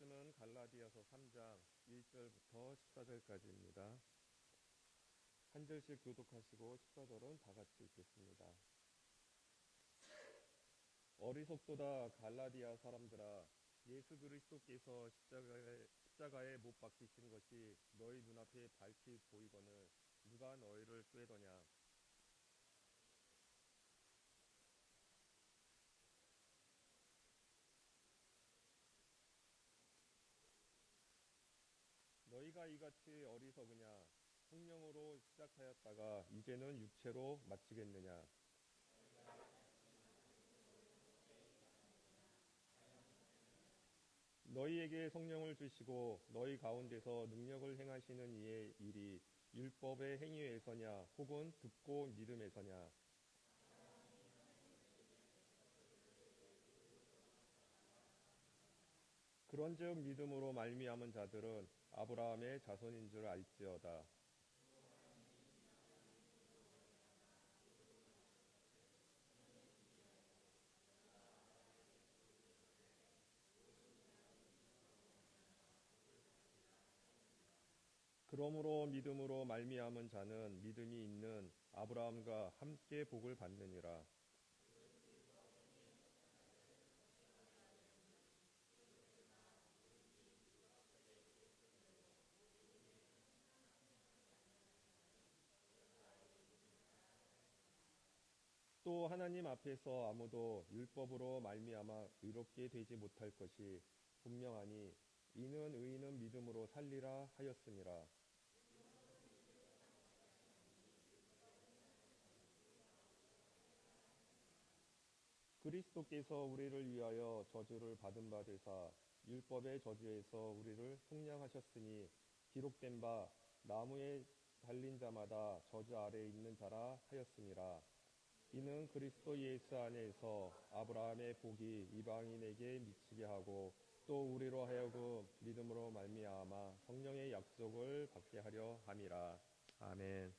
말씀은 갈라디아서 3장 1절부터 14절까지입니다. 한 절씩 교독하시고 14절은 다 같이 읽겠습니다. 어리석도다 갈라디아 사람들아, 예수 그리스도께서 십자가에 못 박히신 것이 너희 눈앞에 밝히 보이거늘 누가 너희를 꾀더냐? 너희가 이같이 어리석으냐? 성령으로 시작하였다가 이제는 육체로 마치겠느냐? 너희에게 성령을 주시고 너희 가운데서 능력을 행하시는 이의 일이 율법의 행위에서냐 혹은 듣고 믿음에서냐? 그런즉 믿음으로 말미암은 자들은 아브라함의 자손인 줄 알지어다. 그러므로 믿음으로 말미암은 자는 믿음이 있는 아브라함과 함께 복을 받느니라. 또 하나님 앞에서 아무도 율법으로 말미암아 의롭게 되지 못할 것이 분명하니 이는 의인은 믿음으로 살리라 하였으니라. 그리스도께서 우리를 위하여 저주를 받은 바 되사 율법의 저주에서 우리를 속량하셨으니 기록된 바 나무에 달린 자마다 저주 아래에 있는 자라 하였으니라. 이는 그리스도 예수 안에서 아브라함의 복이 이방인에게 미치게 하고 또 우리로 하여금 믿음으로 말미암아 성령의 약속을 받게 하려 함이라. 아멘.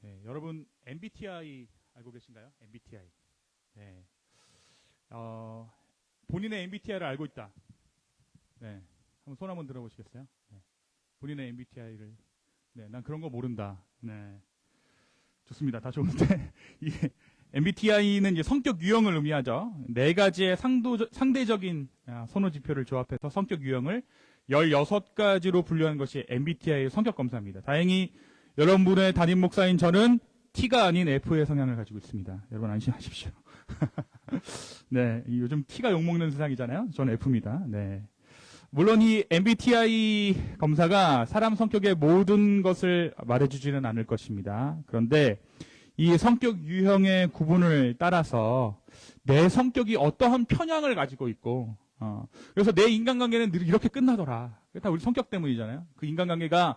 네, 여러분 MBTI 알고 계신가요? MBTI. 네. 본인의 MBTI를 알고 있다. 네. 한번 손 한번 들어보시겠어요? 네. 본인의 MBTI를. 네, 난 그런 거 모른다. 네. 좋습니다. 다 좋은데 이 MBTI는 이제 성격 유형을 의미하죠. 네 가지의 상대적인 선호 지표를 조합해서 성격 유형을 16가지로 분류한 것이 MBTI의 성격 검사입니다. 다행히 여러분의 담임 목사인 저는 T가 아닌 F의 성향을 가지고 있습니다. 여러분 안심하십시오. 네, 요즘 T가 욕먹는 세상이잖아요. 저는 F입니다. 네. 물론 이 MBTI 검사가 사람 성격의 모든 것을 말해주지는 않을 것입니다. 그런데 이 성격 유형의 구분을 따라서 내 성격이 어떠한 편향을 가지고 있고, 그래서 내 인간관계는 늘 이렇게 끝나더라. 그게 다 우리 성격 때문이잖아요. 그 인간관계가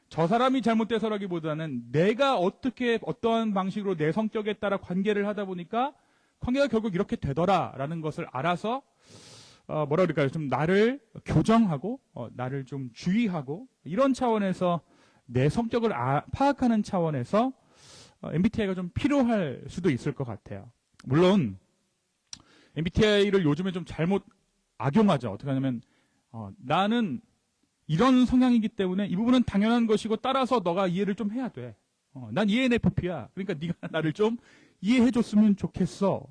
저 사람이 잘못돼서라기보다는 내가 어떠한 방식으로 내 성격에 따라 관계를 하다 보니까 관계가 결국 이렇게 되더라라는 것을 알아서 뭐라 그럴까요? 좀 나를 교정하고 나를 좀 주의하고 이런 차원에서 내 성격을 파악하는 차원에서 MBTI가 좀 필요할 수도 있을 것 같아요. 물론 MBTI를 요즘에 좀 잘못 악용하죠. 어떻게 하냐면 나는 이런 성향이기 때문에 이 부분은 당연한 것이고 따라서 너가 이해를 좀 해야 돼. 난 ENFP야. 그러니까 네가 나를 좀 이해해줬으면 좋겠어.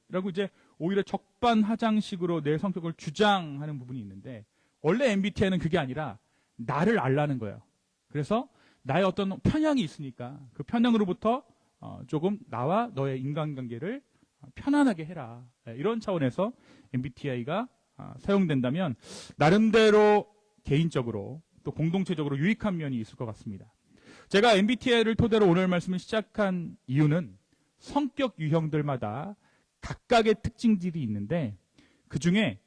라고 이제 오히려 적반하장식으로 내 성격을 주장하는 부분이 있는데 원래 MBTI는 그게 아니라 나를 알라는 거예요. 그래서 나의 어떤 편향이 있으니까 그 편향으로부터 조금 나와 너의 인간관계를 편안하게 해라. 이런 차원에서 MBTI가 사용된다면 나름대로 개인적으로 또 공동체적으로 유익한 면이 있을 것 같습니다. 제가 MBTI를 토대로 오늘 말씀을 시작한 이유는 성격 유형들마다 각각의 특징들이 있는데 그 중에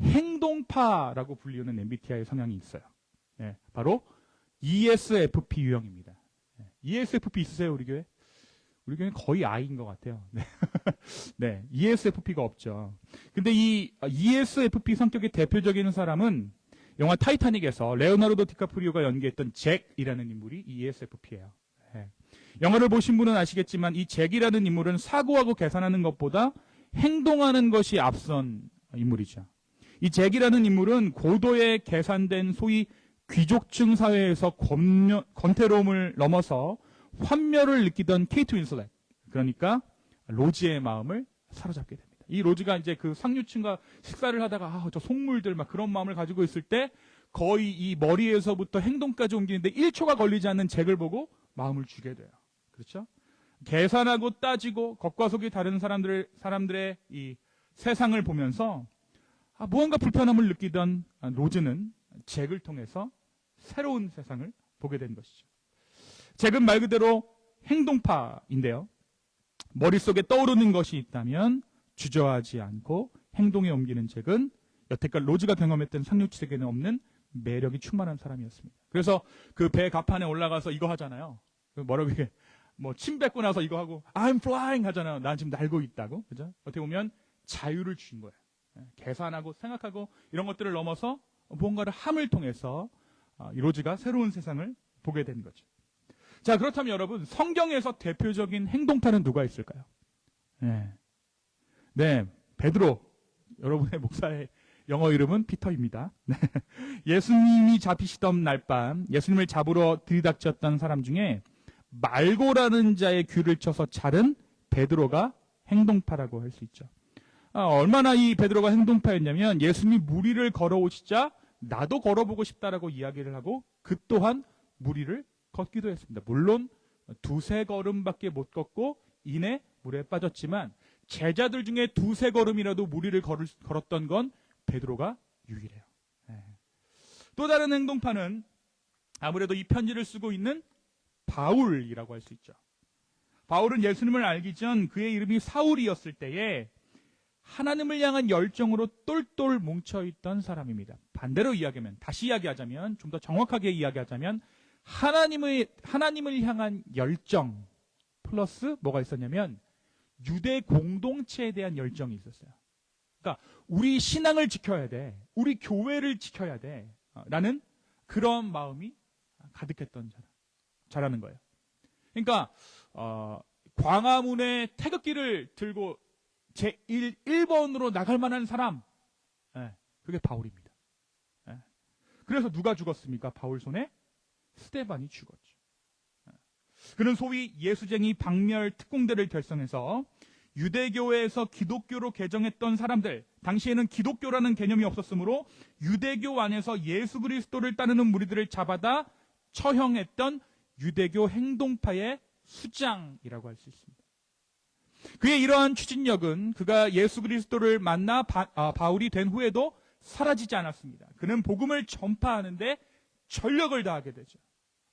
행동파라고 불리는 MBTI 성향이 있어요. 네, 바로 ESFP 유형입니다. 네, ESFP 있으세요, 우리 교회? 우리 교회는 거의 I인 것 같아요. 네. 네, ESFP가 없죠. 근데 이 ESFP 성격의 대표적인 사람은 영화 타이타닉에서 레오나르도 디카프리오가 연기했던 잭이라는 인물이 이 ESFP예요. 예. 영화를 보신 분은 아시겠지만 이 잭이라는 인물은 사고하고 계산하는 것보다 행동하는 것이 앞선 인물이죠. 이 잭이라는 인물은 고도의 계산된 소위 귀족층 사회에서 권태로움을 넘어서 환멸을 느끼던 케이트 윈슬렛, 그러니까 로즈의 마음을 사로잡게 됩니다. 이 로즈가 이제 그 상류층과 식사를 하다가 저 속물들 막 그런 마음을 가지고 있을 때 거의 이 머리에서부터 행동까지 옮기는데 1초가 걸리지 않는 잭을 보고 마음을 주게 돼요. 그렇죠? 계산하고 따지고 겉과 속이 다른 사람들의 이 세상을 보면서 무언가 불편함을 느끼던 로즈는 잭을 통해서 새로운 세상을 보게 된 것이죠. 잭은 말 그대로 행동파인데요. 머릿속에 떠오르는 것이 있다면 주저하지 않고 행동에 옮기는 잭은 여태까지 로즈가 경험했던 상류층에는 없는 매력이 충만한 사람이었습니다. 그래서 그 배 갑판에 올라가서 이거 하잖아요. 뭐라고 이게 침 뱉고 나서 이거 하고 I'm flying 하잖아요. 난 지금 날고 있다고. 그죠? 어떻게 보면 자유를 주신 거예요. 계산하고 생각하고 이런 것들을 넘어서 무언가를 함을 통해서 이 로즈가 새로운 세상을 보게 된 거죠. 자, 그렇다면 여러분, 성경에서 대표적인 행동파는 누가 있을까요? 네, 베드로. 여러분의 목사의 영어 이름은 피터입니다. 네. 예수님이 잡히시던 날 밤 예수님을 잡으러 들이닥쳤던 사람 중에 말고라는 자의 귀를 쳐서 자른 베드로가 행동파라고 할 수 있죠. 얼마나 이 베드로가 행동파였냐면 예수님이 무리를 걸어오시자 나도 걸어보고 싶다라고 이야기를 하고 그 또한 무리를 걷기도 했습니다. 물론 두세 걸음밖에 못 걷고 이내 물에 빠졌지만 제자들 중에 두세 걸음이라도 무리를 걸었던 건 베드로가 유일해요. 또 다른 행동파는 아무래도 이 편지를 쓰고 있는 바울이라고 할 수 있죠. 바울은 예수님을 알기 전 그의 이름이 사울이었을 때에 하나님을 향한 열정으로 똘똘 뭉쳐있던 사람입니다. 반대로 이야기하면, 다시 이야기하자면, 좀 더 정확하게 이야기하자면 하나님을 향한 열정 플러스 뭐가 있었냐면 유대 공동체에 대한 열정이 있었어요. 그러니까 우리 신앙을 지켜야 돼, 우리 교회를 지켜야 돼 라는 그런 마음이 가득했던 자라는 거예요. 그러니까 광화문에 태극기를 들고 제1번으로 나갈 만한 사람, 그게 바울입니다. 그래서 누가 죽었습니까? 바울 손에 스데반이 죽었죠. 그는 소위 예수쟁이 박멸 특공대를 결성해서 유대교에서 기독교로 개정했던 사람들, 당시에는 기독교라는 개념이 없었으므로 유대교 안에서 예수 그리스도를 따르는 무리들을 잡아다 처형했던 유대교 행동파의 수장이라고 할 수 있습니다. 그의 이러한 추진력은 그가 예수 그리스도를 만나 바울이 된 후에도 사라지지 않았습니다. 그는 복음을 전파하는데 전력을 다하게 되죠.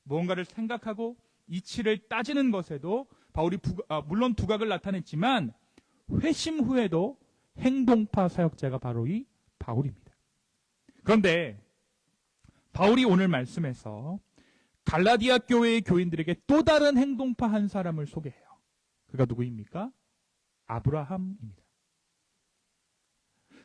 무언가를 생각하고 이치를 따지는 것에도 바울이 물론 두각을 나타냈지만 회심 후에도 행동파 사역자가 바로 이 바울입니다. 그런데 바울이 오늘 말씀에서 갈라디아 교회의 교인들에게 또 다른 행동파 한 사람을 소개해요. 그가 누구입니까? 아브라함입니다.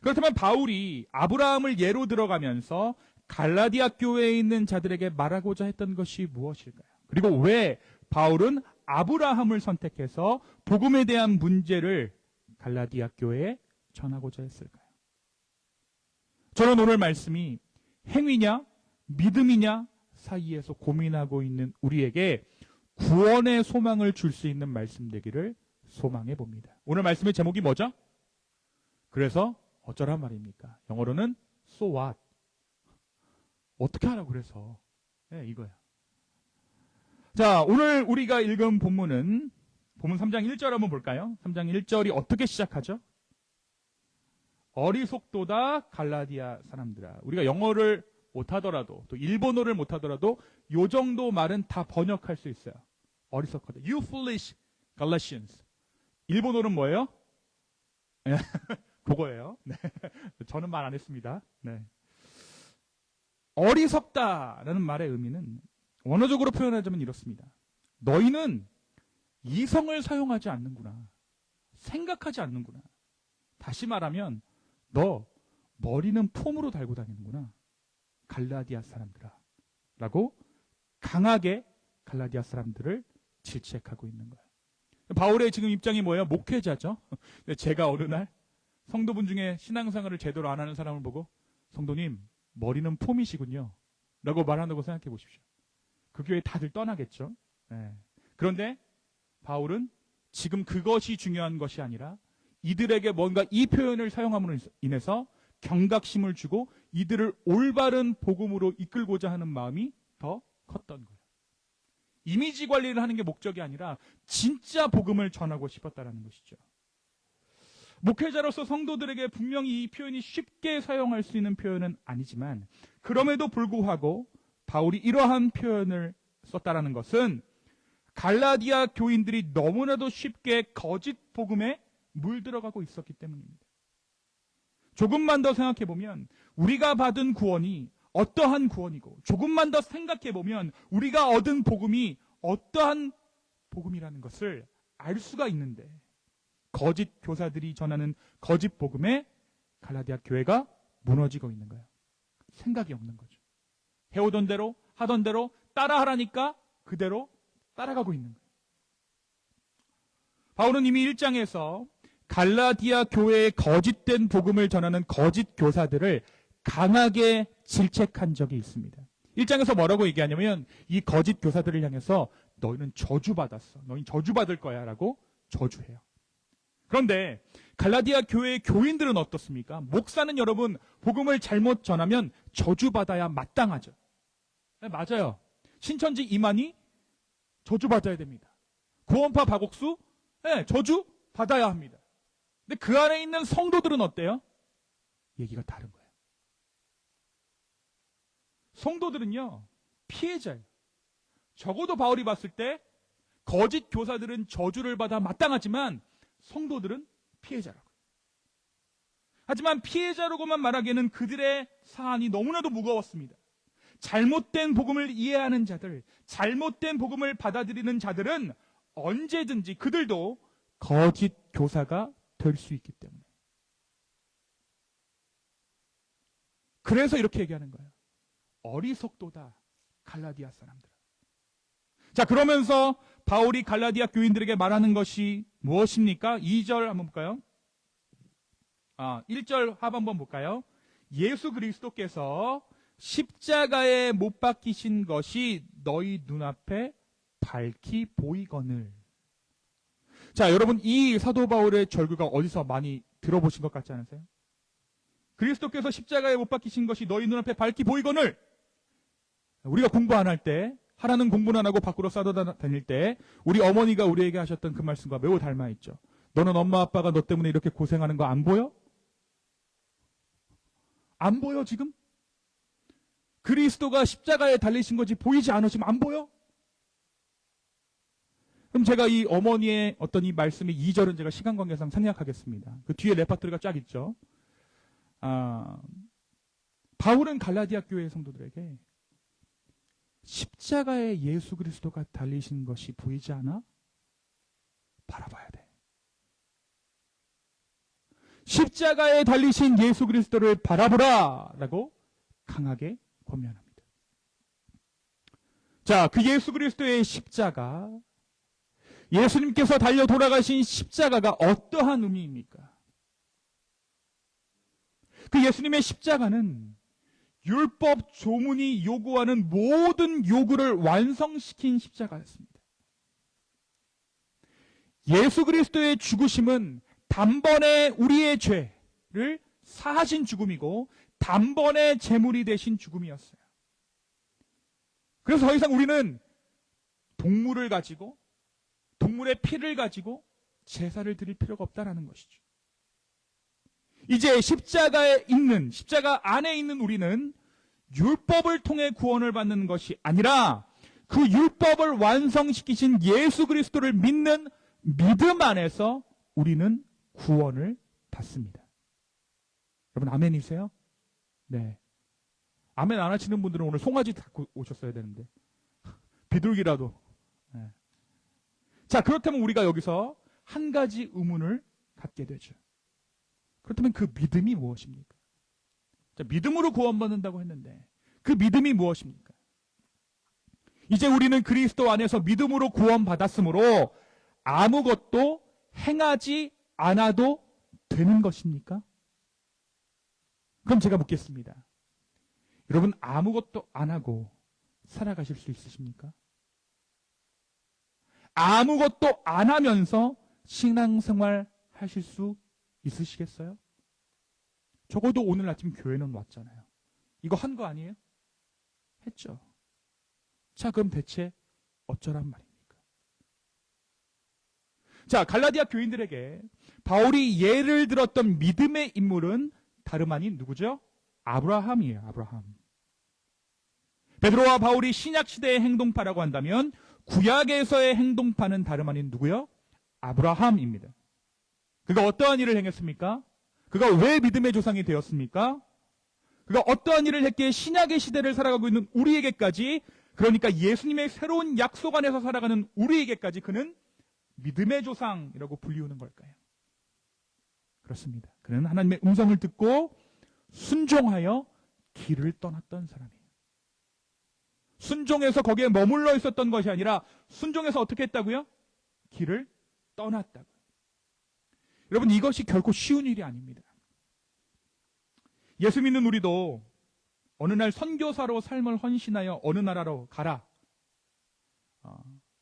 그렇다면 바울이 아브라함을 예로 들어가면서 갈라디아 교회에 있는 자들에게 말하고자 했던 것이 무엇일까요? 그리고 왜 바울은 아브라함을 선택해서 복음에 대한 문제를 갈라디아 교회에 전하고자 했을까요? 저는 오늘 말씀이 행위냐 믿음이냐 사이에서 고민하고 있는 우리에게 구원의 소망을 줄 수 있는 말씀 되기를 소망해 봅니다. 오늘 말씀의 제목이 뭐죠? 그래서 어쩌란 말입니까? 영어로는 so what? 어떻게 하라고 그래서? 이거야. 자, 오늘 우리가 읽은 본문은 본문 3장 1절 한번 볼까요? 3장 1절이 어떻게 시작하죠? 어리석도다 갈라디아 사람들아. 우리가 영어를 못하더라도 또 일본어를 못하더라도 요 정도 말은 다 번역할 수 있어요. 어리석거든. You foolish Galatians. 일본어는 뭐예요? 그거예요. 네. 저는 말 안 했습니다. 네. 어리석다라는 말의 의미는 원어적으로 표현하자면 이렇습니다. 너희는 이성을 사용하지 않는구나. 생각하지 않는구나. 다시 말하면 너 머리는 폼으로 달고 다니는구나. 갈라디아 사람들아 라고 강하게 갈라디아 사람들을 질책하고 있는 거예요. 바울의 지금 입장이 뭐예요? 목회자죠. 근데 제가 어느 날 성도분 중에 신앙생활을 제대로 안 하는 사람을 보고 성도님 머리는 폼이시군요 라고 말한다고 생각해 보십시오. 그 교회 다들 떠나겠죠. 네. 그런데 바울은 지금 그것이 중요한 것이 아니라 이들에게 뭔가 이 표현을 사용함으로 인해서 경각심을 주고 이들을 올바른 복음으로 이끌고자 하는 마음이 더 컸던 거예요. 이미지 관리를 하는 게 목적이 아니라 진짜 복음을 전하고 싶었다는 것이죠. 목회자로서 성도들에게 분명히 이 표현이 쉽게 사용할 수 있는 표현은 아니지만 그럼에도 불구하고 바울이 이러한 표현을 썼다라는 것은 갈라디아 교인들이 너무나도 쉽게 거짓 복음에 물들어가고 있었기 때문입니다. 조금만 더 생각해 보면 우리가 받은 구원이 어떠한 구원이고 조금만 더 생각해 보면 우리가 얻은 복음이 어떠한 복음이라는 것을 알 수가 있는데 거짓 교사들이 전하는 거짓 복음에 갈라디아 교회가 무너지고 있는 거예요. 생각이 없는 거죠. 해오던 대로 하던 대로 따라하라니까 그대로 따라가고 있는 거예요. 바울은 이미 1장에서 갈라디아 교회의 거짓된 복음을 전하는 거짓 교사들을 강하게 질책한 적이 있습니다. 1장에서 뭐라고 얘기하냐면 이 거짓 교사들을 향해서 너희는 저주받았어. 너희는 저주받을 거야 라고 저주해요. 그런데 갈라디아 교회의 교인들은 어떻습니까? 목사는 여러분 복음을 잘못 전하면 저주받아야 마땅하죠. 네, 맞아요. 신천지 이만희 저주받아야 됩니다. 구원파 박옥수 네, 저주받아야 합니다. 근데 그 안에 있는 성도들은 어때요? 얘기가 다른 거예요. 성도들은요 피해자예요. 적어도 바울이 봤을 때 거짓 교사들은 저주를 받아 마땅하지만 성도들은 피해자라고요. 하지만 피해자라고만 말하기에는 그들의 사안이 너무나도 무거웠습니다. 잘못된 복음을 이해하는 자들, 잘못된 복음을 받아들이는 자들은 언제든지 그들도 거짓 교사가 될 수 있기 때문에. 그래서 이렇게 얘기하는 거예요. 어리석도다 갈라디아 사람들. 자, 그러면서 바울이 갈라디아 교인들에게 말하는 것이 무엇입니까? 2절 한번 볼까요? 1절 하반 한번 볼까요? 예수 그리스도께서 십자가에 못 박히신 것이 너희 눈앞에 밝히 보이거늘. 자, 여러분 이 사도 바울의 절규가 어디서 많이 들어보신 것 같지 않으세요? 그리스도께서 십자가에 못 박히신 것이 너희 눈앞에 밝히 보이거늘. 우리가 공부 안 할 때, 하라는 공부는 안 하고 밖으로 싸돌아다닐 때 우리 어머니가 우리에게 하셨던 그 말씀과 매우 닮아 있죠. 너는 엄마 아빠가 너 때문에 이렇게 고생하는 거 안 보여? 안 보여 지금? 그리스도가 십자가에 달리신 것이 보이지 않아 지금 안 보여? 그럼 제가 이 어머니의 어떤 이 말씀의 2절은 제가 시간 관계상 생략하겠습니다. 그 뒤에 레파토리가 쫙 있죠. 바울은 갈라디아 교회 성도들에게 십자가에 예수 그리스도가 달리신 것이 보이지 않아? 바라봐야 돼. 십자가에 달리신 예수 그리스도를 바라보라 라고 강하게 권면합니다. 자, 그 예수 그리스도의 십자가, 예수님께서 달려 돌아가신 십자가가 어떠한 의미입니까? 그 예수님의 십자가는 율법 조문이 요구하는 모든 요구를 완성시킨 십자가였습니다. 예수 그리스도의 죽으심은 단번에 우리의 죄를 사하신 죽음이고 단번에 제물이 되신 죽음이었어요. 그래서 더 이상 우리는 동물을 가지고 동물의 피를 가지고 제사를 드릴 필요가 없다라는 것이죠. 이제 십자가 안에 있는 우리는 율법을 통해 구원을 받는 것이 아니라 그 율법을 완성시키신 예수 그리스도를 믿는 믿음 안에서 우리는 구원을 받습니다. 여러분 아멘이세요? 네. 아멘 안 하시는 분들은 오늘 송아지 갖고 오셨어야 되는데 비둘기라도. 네. 자, 그렇다면 우리가 여기서 한 가지 의문을 갖게 되죠. 그렇다면 그 믿음이 무엇입니까? 자, 믿음으로 구원받는다고 했는데 그 믿음이 무엇입니까? 이제 우리는 그리스도 안에서 믿음으로 구원받았으므로 아무것도 행하지 않아도 되는 것입니까? 그럼 제가 묻겠습니다. 여러분, 아무것도 안 하고 살아가실 수 있으십니까? 아무것도 안 하면서 신앙생활 하실 수 있으시겠어요? 적어도 오늘 아침 교회는 왔잖아요. 이거 한 거 아니에요? 했죠. 자, 그럼 대체 어쩌란 말입니까? 자, 갈라디아 교인들에게 바울이 예를 들었던 믿음의 인물은 다름 아닌 누구죠? 아브라함이에요. 아브라함. 베드로와 바울이 신약시대의 행동파라고 한다면 구약에서의 행동파는 다름 아닌 누구요? 아브라함입니다. 그가 어떠한 일을 행했습니까? 그가 왜 믿음의 조상이 되었습니까? 그가 어떠한 일을 했기에 신약의 시대를 살아가고 있는 우리에게까지, 그러니까 예수님의 새로운 약속 안에서 살아가는 우리에게까지 그는 믿음의 조상이라고 불리우는 걸까요? 그렇습니다. 그는 하나님의 음성을 듣고 순종하여 길을 떠났던 사람이에요. 순종해서 거기에 머물러 있었던 것이 아니라 순종해서 어떻게 했다고요? 길을 떠났다고요. 여러분, 이것이 결코 쉬운 일이 아닙니다. 예수 믿는 우리도 어느 날 선교사로 삶을 헌신하여 어느 나라로 가라.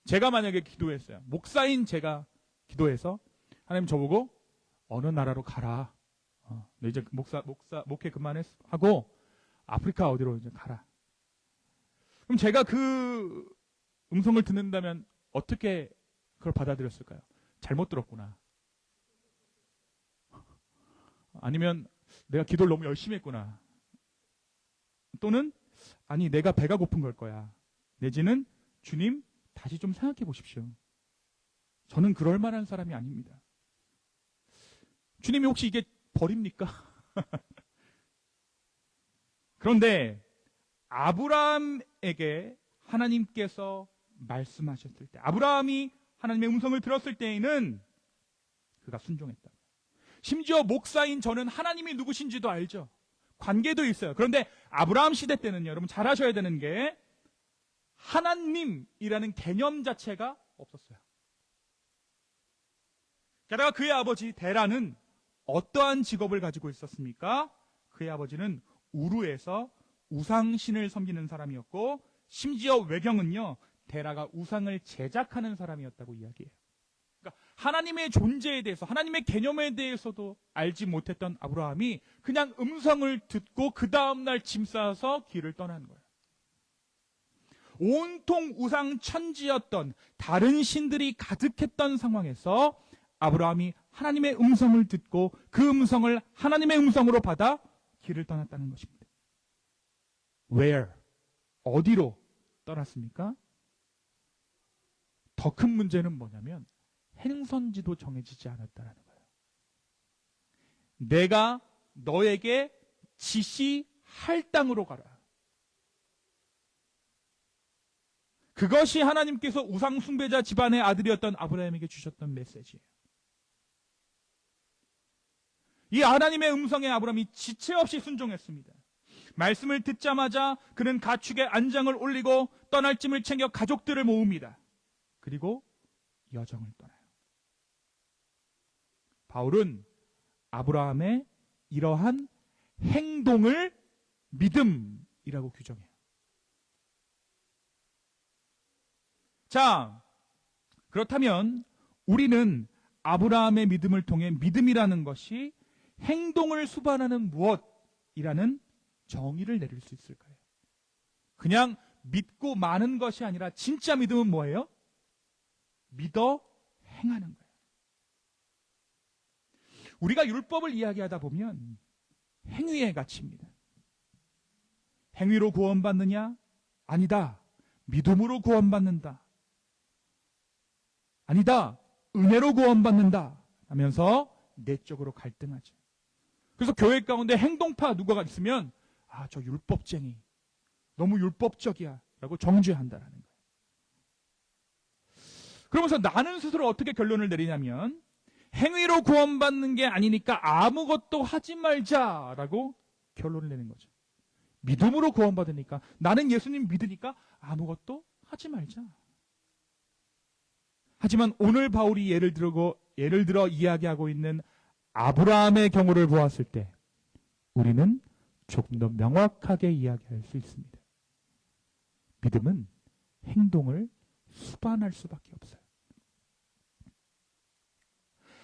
제가 만약에 기도했어요. 목사인 제가 기도해서 하나님 저보고 어느 나라로 가라. 이제 목회 그만하고 아프리카 어디로 이제 가라. 그럼 제가 그 음성을 듣는다면 어떻게 그걸 받아들였을까요? 잘못 들었구나. 아니면 내가 기도를 너무 열심히 했구나. 또는 아니 내가 배가 고픈 걸 거야. 내지는 주님 다시 좀 생각해 보십시오. 저는 그럴 만한 사람이 아닙니다. 주님이 혹시 이게 벌입니까? 그런데 아브라함에게 하나님께서 말씀하셨을 때, 아브라함이 하나님의 음성을 들었을 때에는 그가 순종했다. 심지어 목사인 저는 하나님이 누구신지도 알죠. 관계도 있어요. 그런데 아브라함 시대 때는요, 여러분 잘 아셔야 되는 게 하나님이라는 개념 자체가 없었어요. 게다가 그의 아버지 데라는 어떠한 직업을 가지고 있었습니까? 그의 아버지는 우르에서 우상신을 섬기는 사람이었고, 심지어 외경은요, 데라가 우상을 제작하는 사람이었다고 이야기해요. 그러니까 하나님의 존재에 대해서, 하나님의 개념에 대해서도 알지 못했던 아브라함이 그냥 음성을 듣고 그 다음날 짐 싸서 길을 떠난 거예요. 온통 우상 천지였던 다른 신들이 가득했던 상황에서 아브라함이 하나님의 음성을 듣고 그 음성을 하나님의 음성으로 받아 길을 떠났다는 것입니다. Where? 어디로 떠났습니까? 더 큰 문제는 뭐냐면 행선지도 정해지지 않았다는 거예요. 내가 너에게 지시할 땅으로 가라. 그것이 하나님께서 우상 숭배자 집안의 아들이었던 아브라함에게 주셨던 메시지예요. 이 하나님의 음성에 아브라함이 지체 없이 순종했습니다. 말씀을 듣자마자 그는 가축의 안장을 올리고 떠날 짐을 챙겨 가족들을 모읍니다. 그리고 여정을 떠나요. 바울은 아브라함의 이러한 행동을 믿음이라고 규정해요. 자, 그렇다면 우리는 아브라함의 믿음을 통해 믿음이라는 것이 행동을 수반하는 무엇이라는 정의를 내릴 수 있을까요? 그냥 믿고 마는 것이 아니라 진짜 믿음은 뭐예요? 믿어 행하는 거예요. 우리가 율법을 이야기하다 보면 행위의 가치입니다. 행위로 구원받느냐? 아니다. 믿음으로 구원받는다. 아니다. 은혜로 구원받는다. 하면서 내적으로 갈등하죠. 그래서 교회 가운데 행동파 누가 있으면 저 율법쟁이, 너무 율법적이야 라고 정죄한다라는 거예요. 그러면서 나는 스스로 어떻게 결론을 내리냐면 행위로 구원받는 게 아니니까 아무것도 하지 말자라고 결론을 내는 거죠. 믿음으로 구원받으니까, 나는 예수님 믿으니까 아무것도 하지 말자. 하지만 오늘 바울이 예를 들어 이야기하고 있는 아브라함의 경우를 보았을 때 우리는 조금 더 명확하게 이야기할 수 있습니다. 믿음은 행동을 수반할 수밖에 없어요.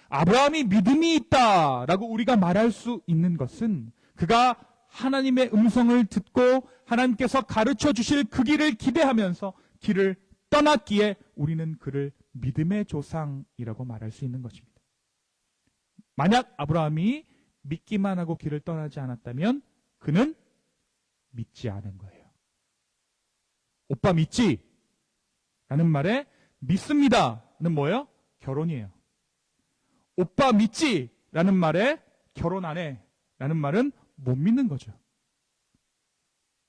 아브라함이 믿음이 있다라고 우리가 말할 수 있는 것은 그가 하나님의 음성을 듣고 하나님께서 가르쳐 주실 그 길을 기대하면서 길을 떠났기에 우리는 그를 믿음의 조상이라고 말할 수 있는 것입니다. 만약 아브라함이 믿기만 하고 길을 떠나지 않았다면 그는 믿지 않은 거예요. 오빠 믿지? 라는 말에 믿습니다는 뭐예요? 결혼이에요. 오빠 믿지? 라는 말에 결혼 안 해? 라는 말은 못 믿는 거죠.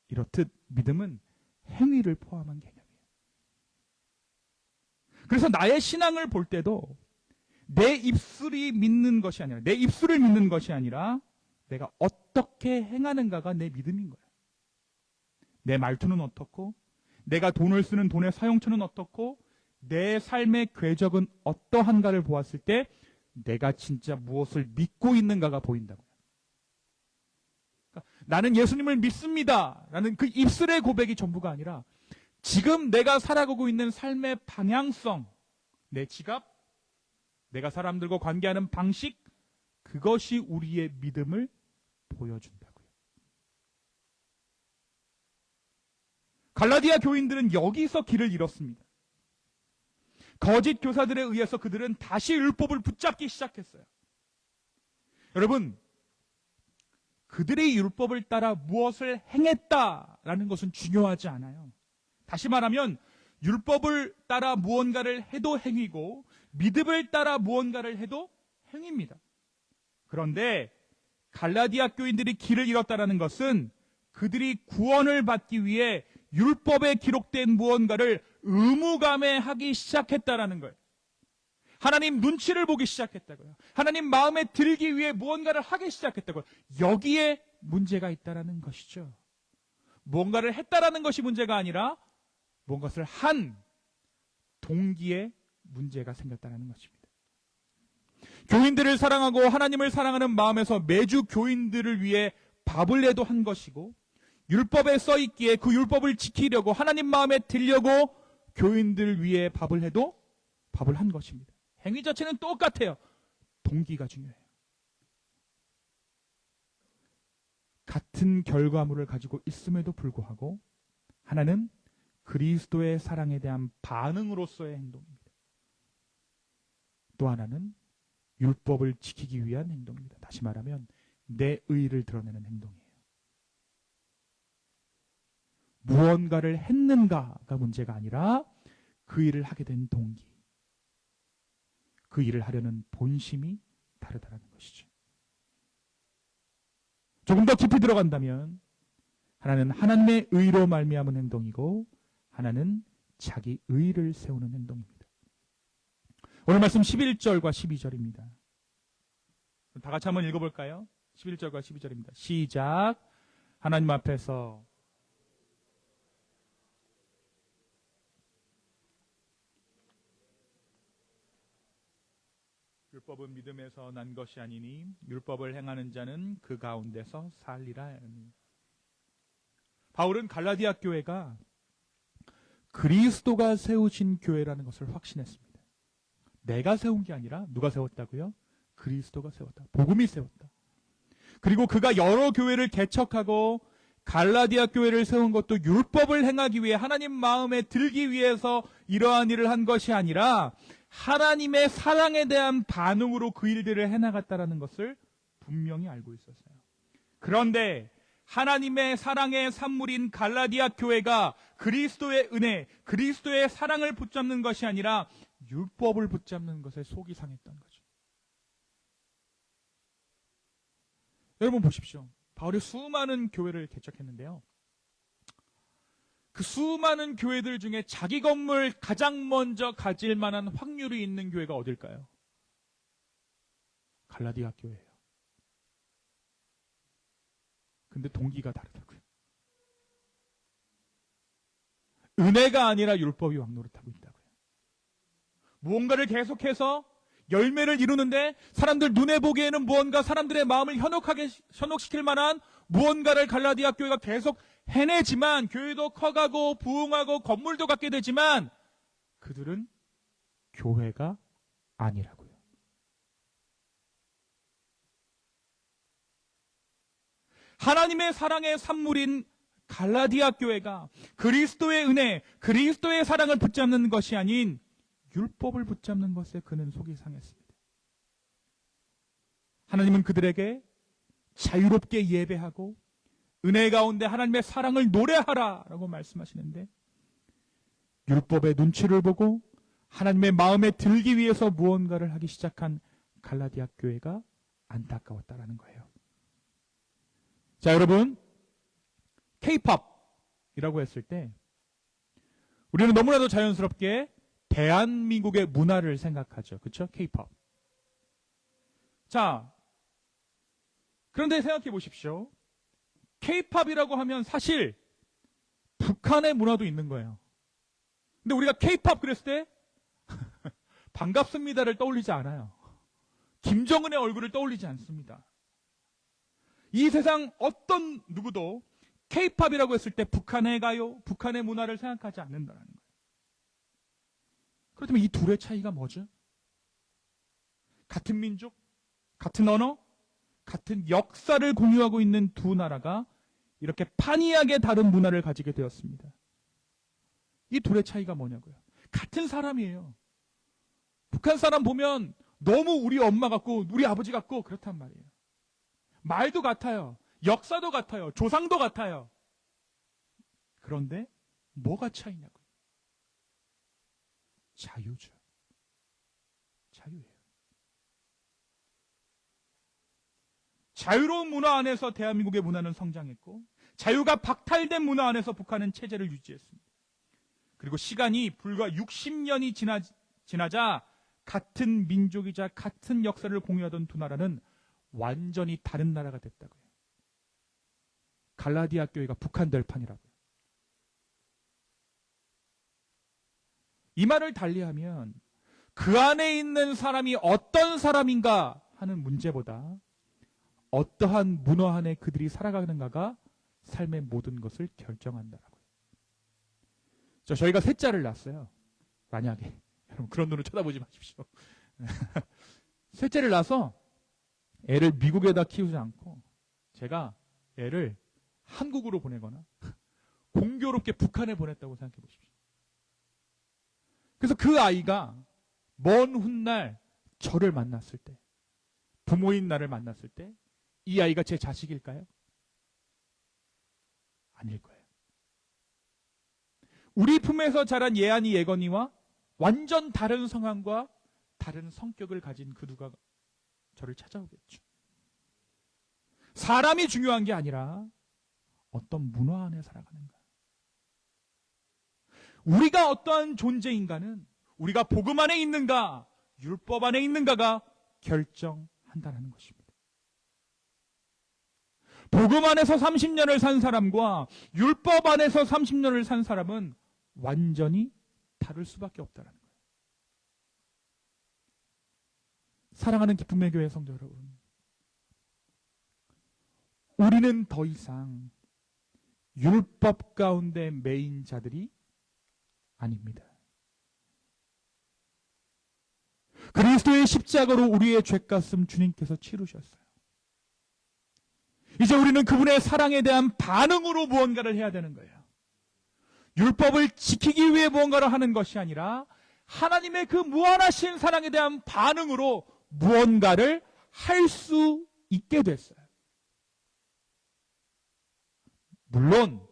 이렇듯 믿음은 행위를 포함한 개념이에요. 그래서 나의 신앙을 볼 때도 내 입술이 믿는 것이 아니라, 내 입술을 믿는 것이 아니라 내가 어떻게 행하는가가 내 믿음인 거예요. 내 말투는 어떻고, 내가 돈을 쓰는 돈의 사용처는 어떻고, 내 삶의 궤적은 어떠한가를 보았을 때 내가 진짜 무엇을 믿고 있는가가 보인다고요. 그러니까 나는 예수님을 믿습니다 라는 그 입술의 고백이 전부가 아니라 지금 내가 살아가고 있는 삶의 방향성, 내 지갑, 내가 사람들과 관계하는 방식, 그것이 우리의 믿음을 보여준다고요. 갈라디아 교인들은 여기서 길을 잃었습니다. 거짓 교사들에 의해서 그들은 다시 율법을 붙잡기 시작했어요. 여러분, 그들의 율법을 따라 무엇을 행했다라는 것은 중요하지 않아요. 다시 말하면 율법을 따라 무언가를 해도 행위고 믿음을 따라 무언가를 해도 행위입니다. 그런데 갈라디아 교인들이 길을 잃었다는 것은 그들이 구원을 받기 위해 율법에 기록된 무언가를 의무감해하기 시작했다라는 거예요. 하나님 눈치를 보기 시작했다고요. 하나님 마음에 들기 위해 무언가를 하기 시작했다고요. 여기에 문제가 있다라는 것이죠. 무언가를 했다라는 것이 문제가 아니라 무엇을 한 동기에 문제가 생겼다는 것입니다. 교인들을 사랑하고 하나님을 사랑하는 마음에서 매주 교인들을 위해 밥을 해도 한 것이고, 율법에 써 있기에 그 율법을 지키려고 하나님 마음에 들려고 교인들을 위해 밥을 해도 밥을 한 것입니다. 행위 자체는 똑같아요. 동기가 중요해요. 같은 결과물을 가지고 있음에도 불구하고 하나는 그리스도의 사랑에 대한 반응으로서의 행동입니다. 또 하나는 율법을 지키기 위한 행동입니다. 다시 말하면 내 의를 드러내는 행동이에요. 무언가를 했는가가 문제가 아니라 그 일을 하게 된 동기, 그 일을 하려는 본심이 다르다는 것이죠. 조금 더 깊이 들어간다면 하나는 하나님의 의로 말미암은 행동이고 하나는 자기 의를 세우는 행동입니다. 오늘 말씀 11절과 12절입니다. 다 같이 한번 읽어볼까요? 11절과 12절입니다. 시작. 하나님 앞에서 율법은 믿음에서 난 것이 아니니 율법을 행하는 자는 그 가운데서 살리라. 바울은 갈라디아 교회가 그리스도가 세우신 교회라는 것을 확신했습니다. 내가 세운 게 아니라 누가 세웠다고요? 그리스도가 세웠다. 복음이 세웠다. 그리고 그가 여러 교회를 개척하고 갈라디아 교회를 세운 것도 율법을 행하기 위해 하나님 마음에 들기 위해서 이러한 일을 한 것이 아니라 하나님의 사랑에 대한 반응으로 그 일들을 해나갔다는 것을 분명히 알고 있었어요. 그런데 하나님의 사랑의 산물인 갈라디아 교회가 그리스도의 은혜, 그리스도의 사랑을 붙잡는 것이 아니라 율법을 붙잡는 것에 속이 상했던 거죠. 여러분 보십시오. 바울이 수많은 교회를 개척했는데요. 그 수많은 교회들 중에 자기 건물 가장 먼저 가질 만한 확률이 있는 교회가 어딜까요? 갈라디아 교회예요. 근데 동기가 다르다고요. 은혜가 아니라 율법이 왕노릇하고 있다고요. 무언가를 계속해서 열매를 이루는데 사람들 눈에 보기에는 무언가 사람들의 마음을 현혹시킬 만한 무언가를 갈라디아 교회가 계속 해내지만, 교회도 커가고 부흥하고 건물도 갖게 되지만 그들은 교회가 아니라고요. 하나님의 사랑의 산물인 갈라디아 교회가 그리스도의 은혜, 그리스도의 사랑을 붙잡는 것이 아닌 율법을 붙잡는 것에 그는 속이 상했습니다. 하나님은 그들에게 자유롭게 예배하고 은혜 가운데 하나님의 사랑을 노래하라라고 말씀하시는데, 율법의 눈치를 보고 하나님의 마음에 들기 위해서 무언가를 하기 시작한 갈라디아 교회가 안타까웠다라는 거예요. 자, 여러분, K-팝이라고 했을 때 우리는 너무나도 자연스럽게 대한민국의 문화를 생각하죠. 그렇죠? K-팝. 자, 그런데 생각해 보십시오. K-팝이라고 하면 사실 북한의 문화도 있는 거예요. 근데 우리가 K-팝 그랬을 때 반갑습니다를 떠올리지 않아요. 김정은의 얼굴을 떠올리지 않습니다. 이 세상 어떤 누구도 K-팝이라고 했을 때 북한의 가요, 북한의 문화를 생각하지 않는다는 거예요. 그렇다면 이 둘의 차이가 뭐죠? 같은 민족, 같은 언어, 같은 역사를 공유하고 있는 두 나라가 이렇게 판이하게 다른 문화를 가지게 되었습니다. 이 둘의 차이가 뭐냐고요? 같은 사람이에요. 북한 사람 보면 너무 우리 엄마 같고 우리 아버지 같고 그렇단 말이에요. 말도 같아요. 역사도 같아요. 조상도 같아요. 그런데 뭐가 차이냐고요? 자유죠. 자유예요. 자유로운 문화 안에서 대한민국의 문화는 성장했고, 자유가 박탈된 문화 안에서 북한은 체제를 유지했습니다. 그리고 시간이 불과 60년이 지나자 같은 민족이자 같은 역사를 공유하던 두 나라는 완전히 다른 나라가 됐다고요. 갈라디아 교회가 북한 들판이라고요. 이 말을 달리하면 그 안에 있는 사람이 어떤 사람인가 하는 문제보다 어떠한 문화 안에 그들이 살아가는가가 삶의 모든 것을 결정한다라고요. 저희가 셋째를 낳았어요. 만약에 여러분 그런 눈으로 쳐다보지 마십시오. 셋째를 낳아서 애를 미국에다 키우지 않고 제가 애를 한국으로 보내거나 공교롭게 북한에 보냈다고 생각해 보십시오. 그래서 그 아이가 먼 훗날 저를 만났을 때, 부모인 나를 만났을 때 이 아이가 제 자식일까요? 아닐 거예요. 우리 품에서 자란 예한이 예건이와 완전 다른 성향과 다른 성격을 가진 그 누가 저를 찾아오겠죠. 사람이 중요한 게 아니라 어떤 문화 안에 살아가는가. 우리가 어떠한 존재인가는 우리가 복음 안에 있는가, 율법 안에 있는가가 결정한다는 것입니다. 복음 안에서 30년을 산 사람과 율법 안에서 30년을 산 사람은 완전히 다를 수밖에 없다는 거예요. 사랑하는 기쁨의 교회 성도 여러분, 우리는 더 이상 율법 가운데 매인 자들이 아닙니다. 그리스도의 십자가로 우리의 죄값음 주님께서 치르셨어요. 이제 우리는 그분의 사랑에 대한 반응으로 무언가를 해야 되는 거예요. 율법을 지키기 위해 무언가를 하는 것이 아니라 하나님의 그 무한하신 사랑에 대한 반응으로 무언가를 할 수 있게 됐어요. 물론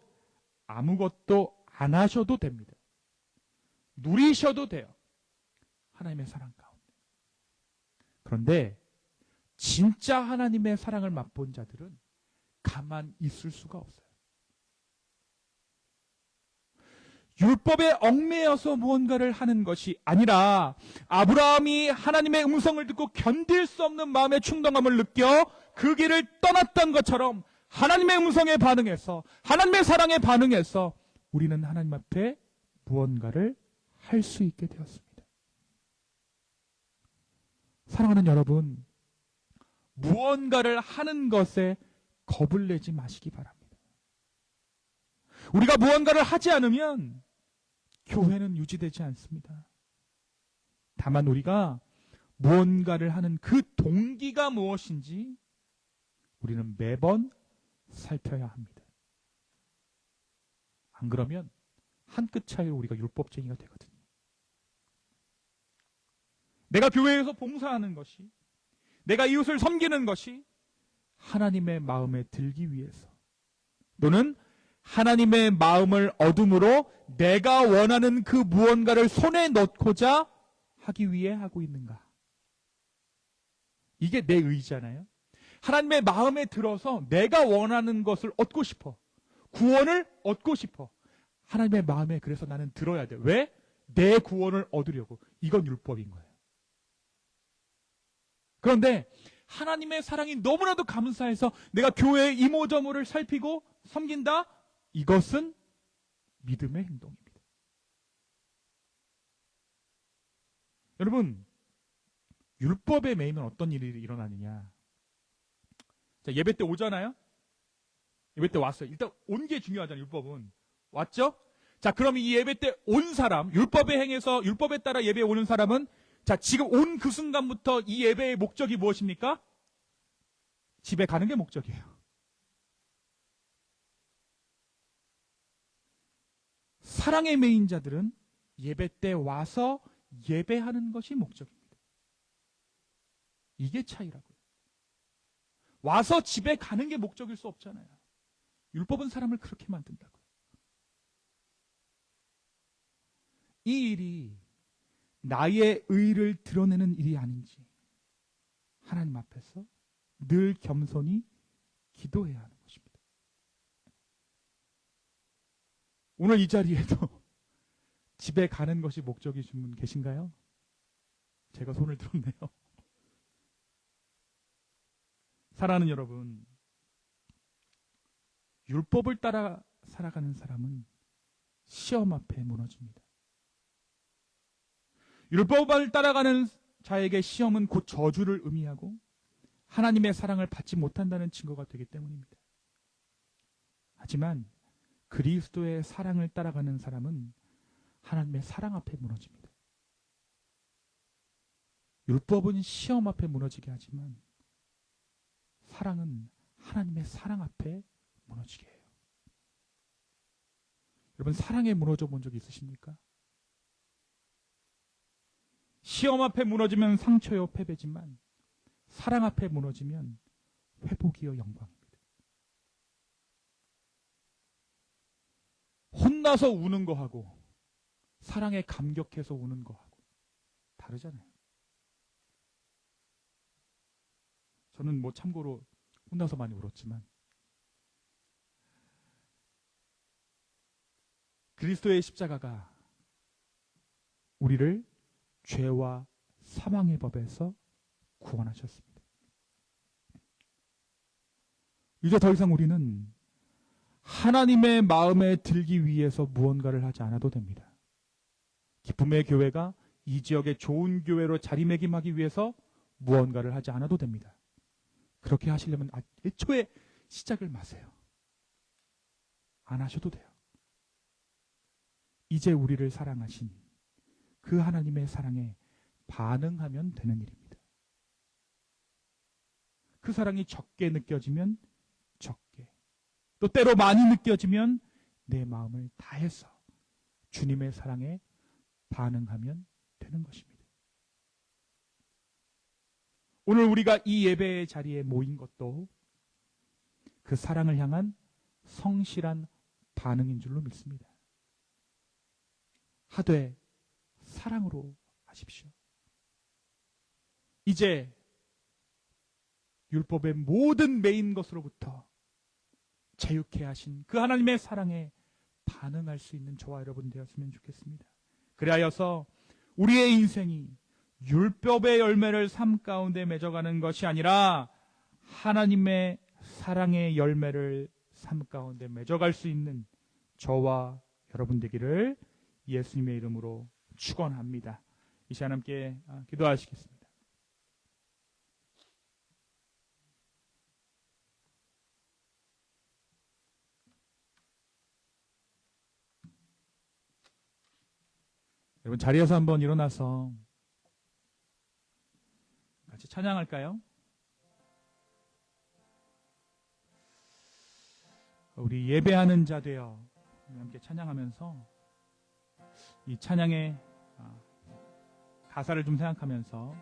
아무것도 안 하셔도 됩니다. 누리셔도 돼요. 하나님의 사랑 가운데. 그런데 진짜 하나님의 사랑을 맛본 자들은 가만 있을 수가 없어요. 율법에 얽매여서 무언가를 하는 것이 아니라 아브라함이 하나님의 음성을 듣고 견딜 수 없는 마음의 충동함을 느껴 그 길을 떠났던 것처럼 하나님의 음성에 반응해서, 하나님의 사랑에 반응해서 우리는 하나님 앞에 무언가를 할 수 있게 되었습니다. 사랑하는 여러분, 무언가를 하는 것에 겁을 내지 마시기 바랍니다. 우리가 무언가를 하지 않으면 교회는 유지되지 않습니다. 다만 우리가 무언가를 하는 그 동기가 무엇인지 우리는 매번 살펴야 합니다. 안 그러면 한 끗 차이로 우리가 율법쟁이가 되거든요. 내가 교회에서 봉사하는 것이, 내가 이웃을 섬기는 것이 하나님의 마음에 들기 위해서, 또는 하나님의 마음을 얻음으로 내가 원하는 그 무언가를 손에 넣고자 하기 위해 하고 있는가? 이게 내 의지잖아요. 하나님의 마음에 들어서 내가 원하는 것을 얻고 싶어. 구원을 얻고 싶어. 하나님의 마음에 그래서 나는 들어야 돼. 왜? 내 구원을 얻으려고. 이건 율법인 거예요. 그런데 하나님의 사랑이 너무나도 감사해서 내가 교회의 이모저모를 살피고 섬긴다? 이것은 믿음의 행동입니다. 여러분, 율법에 매이면 어떤 일이 일어나느냐? 자, 예배 때 오잖아요? 예배 때 왔어요. 일단 온 게 중요하잖아요, 율법은. 왔죠? 자, 그럼 이 예배 때 온 사람, 율법에 행해서, 율법에 따라 예배에 오는 사람은, 자, 지금 온 그 순간부터 이 예배의 목적이 무엇입니까? 집에 가는 게 목적이에요. 사랑의 메인 자들은 예배 때 와서 예배하는 것이 목적입니다. 이게 차이라고요. 와서 집에 가는 게 목적일 수 없잖아요. 율법은 사람을 그렇게 만든다고요. 이 일이 나의 의를 드러내는 일이 아닌지 하나님 앞에서 늘 겸손히 기도해야 하는 것입니다. 오늘 이 자리에도 집에 가는 것이 목적이신 분 계신가요? 제가 손을 들었네요. 사랑하는 여러분, 율법을 따라 살아가는 사람은 시험 앞에 무너집니다. 율법을 따라가는 자에게 시험은 곧 저주를 의미하고 하나님의 사랑을 받지 못한다는 증거가 되기 때문입니다. 하지만 그리스도의 사랑을 따라가는 사람은 하나님의 사랑 앞에 무너집니다. 율법은 시험 앞에 무너지게 하지만 사랑은 하나님의 사랑 앞에 무너지게 해요. 여러분, 사랑에 무너져 본 적 있으십니까? 시험 앞에 무너지면 상처요 패배지만 사랑 앞에 무너지면 회복이요 영광입니다. 혼나서 우는 거하고 사랑에 감격해서 우는 거하고 다르잖아요. 저는 뭐 참고로 혼나서 많이 울었지만 그리스도의 십자가가 우리를 죄와 사망의 법에서 구원하셨습니다. 이제 더 이상 우리는 하나님의 마음에 들기 위해서 무언가를 하지 않아도 됩니다. 기쁨의 교회가 이 지역의 좋은 교회로 자리매김하기 위해서 무언가를 하지 않아도 됩니다. 그렇게 하시려면 애초에 시작을 마세요. 안 하셔도 돼요. 이제 우리를 사랑하신 그 하나님의 사랑에 반응하면 되는 일입니다. 그 사랑이 적게 느껴지면 적게, 또 때로 많이 느껴지면 내 마음을 다해서 주님의 사랑에 반응하면 되는 것입니다. 오늘 우리가 이 예배의 자리에 모인 것도 그 사랑을 향한 성실한 반응인 줄로 믿습니다. 하되 사랑으로 하십시오. 이제 율법의 모든 메인 것으로부터 자유케 하신 그 하나님의 사랑에 반응할 수 있는 저와 여러분 되었으면 좋겠습니다. 그리하여서 우리의 인생이 율법의 열매를 삶 가운데 맺어가는 것이 아니라 하나님의 사랑의 열매를 삶 가운데 맺어갈 수 있는 저와 여러분 되기를 예수님의 이름으로 축원합니다. 이 시간 함께 기도하시겠습니다. 여러분 자리에서 한번 일어나서 같이 찬양할까요? 우리 예배하는 자 되어 함께 찬양하면서 이 찬양의 가사를 좀 생각하면서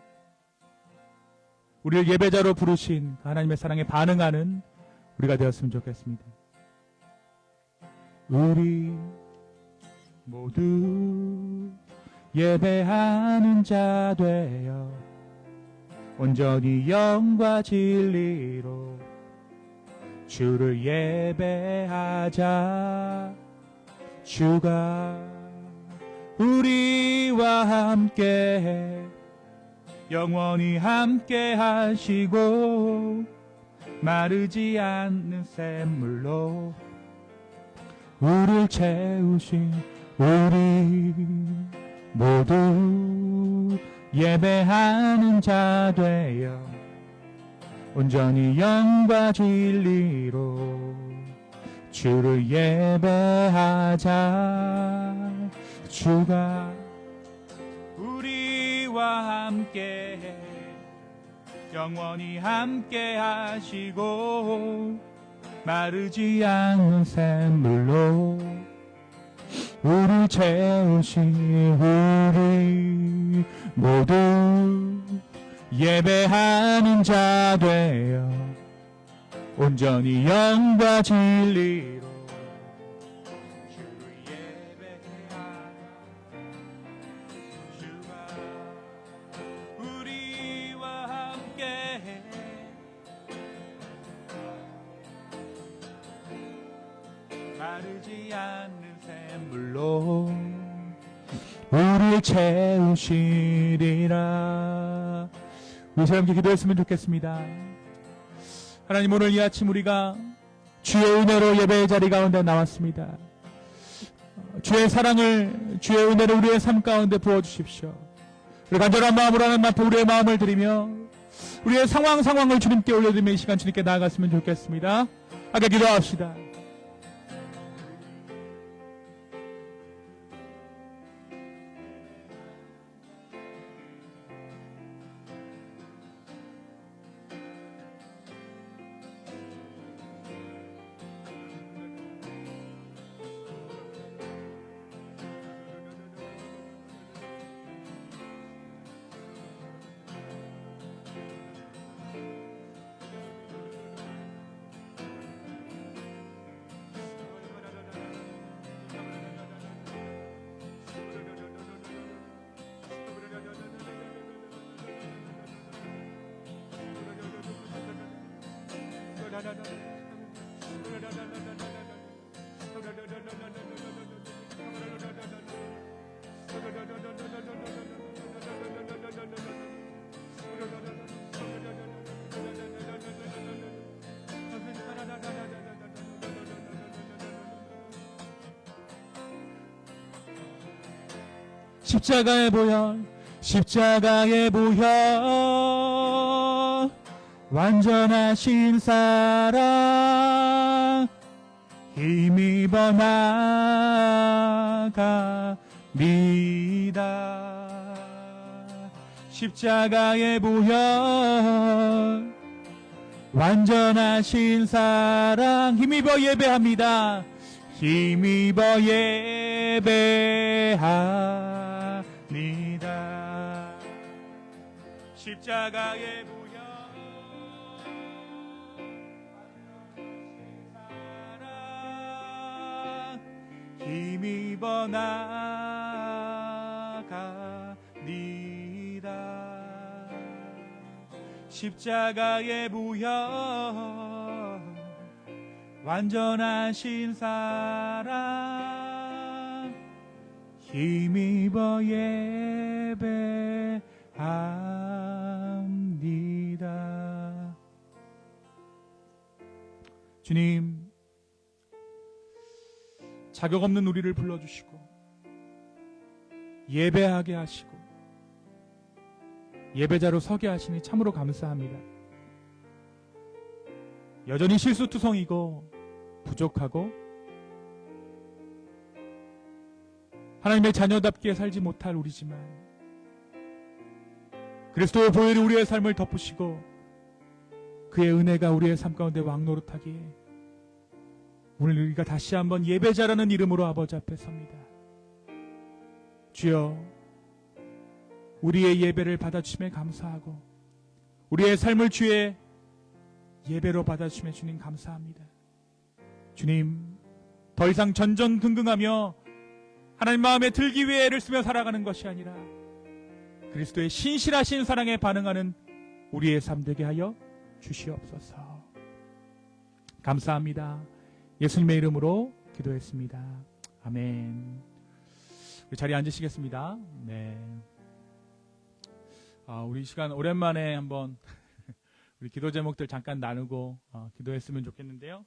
우리를 예배자로 부르신 하나님의 사랑에 반응하는 우리가 되었으면 좋겠습니다. 우리 모두 예배하는 자 되어 온전히 영과 진리로 주를 예배하자. 주가 우리와 함께 영원히 함께 하시고 마르지 않는 샘물로 우리를 채우신 우리 모두 예배하는 자 되어 온전히 영과 진리로 주를 예배하자. 주가 우리와 함께 영원히 함께 하시고 마르지 않는 샘물로 우리 채우신 우리 모두 예배하는 자 되어 온전히 영과 진리로 주를 예배하자. 주가 우리와 함께 마르지 않는 샘물로 우리를 채우시리라. 우리 사람께 기도했으면 좋겠습니다. 하나님, 오늘 이 아침 우리가 주의 은혜로 예배의 자리 가운데 나왔습니다. 주의 사랑을, 주의 은혜를 우리의 삶 가운데 부어주십시오. 우리 간절한 마음으로 하는 앞에 우리의 마음을 드리며 우리의 상황을 주님께 올려드리며 이 시간 주님께 나아갔으면 좋겠습니다. 함께 기도합시다. 십자가의 보혈, 십자가의 보혈, 완전하신 사랑 힘입어 나갑니다. 십자가의 보혈, 완전하신 사랑 힘입어 예배합니다. 힘입어 예배합니다. 십자가의 보혈, 사랑 힘입어 나갑니다. 십자가의 보혈, 완전하신 사랑 힘입어 예배합니다. 주님, 자격 없는 우리를 불러주시고 예배하게 하시고 예배자로 서게 하시니 참으로 감사합니다. 여전히 실수투성이고 부족하고 하나님의 자녀답게 살지 못할 우리지만 그리스도의 보혈이 우리의 삶을 덮으시고 그의 은혜가 우리의 삶 가운데 왕노릇하기에 오늘 우리가 다시 한번 예배자라는 이름으로 아버지 앞에 섭니다. 주여, 우리의 예배를 받아주심에 감사하고 우리의 삶을 주의 예배로 받아주심에 주님 감사합니다. 주님, 더 이상 전전긍긍하며 하나님 마음에 들기 위해 애를 쓰며 살아가는 것이 아니라 그리스도의 신실하신 사랑에 반응하는 우리의 삶 되게 하여 주시옵소서. 감사합니다. 예수님의 이름으로 기도했습니다. 아멘. 우리 자리에 앉으시겠습니다. 네. 우리 시간 오랜만에 한번 우리 기도 제목들 잠깐 나누고 기도했으면 좋겠는데요.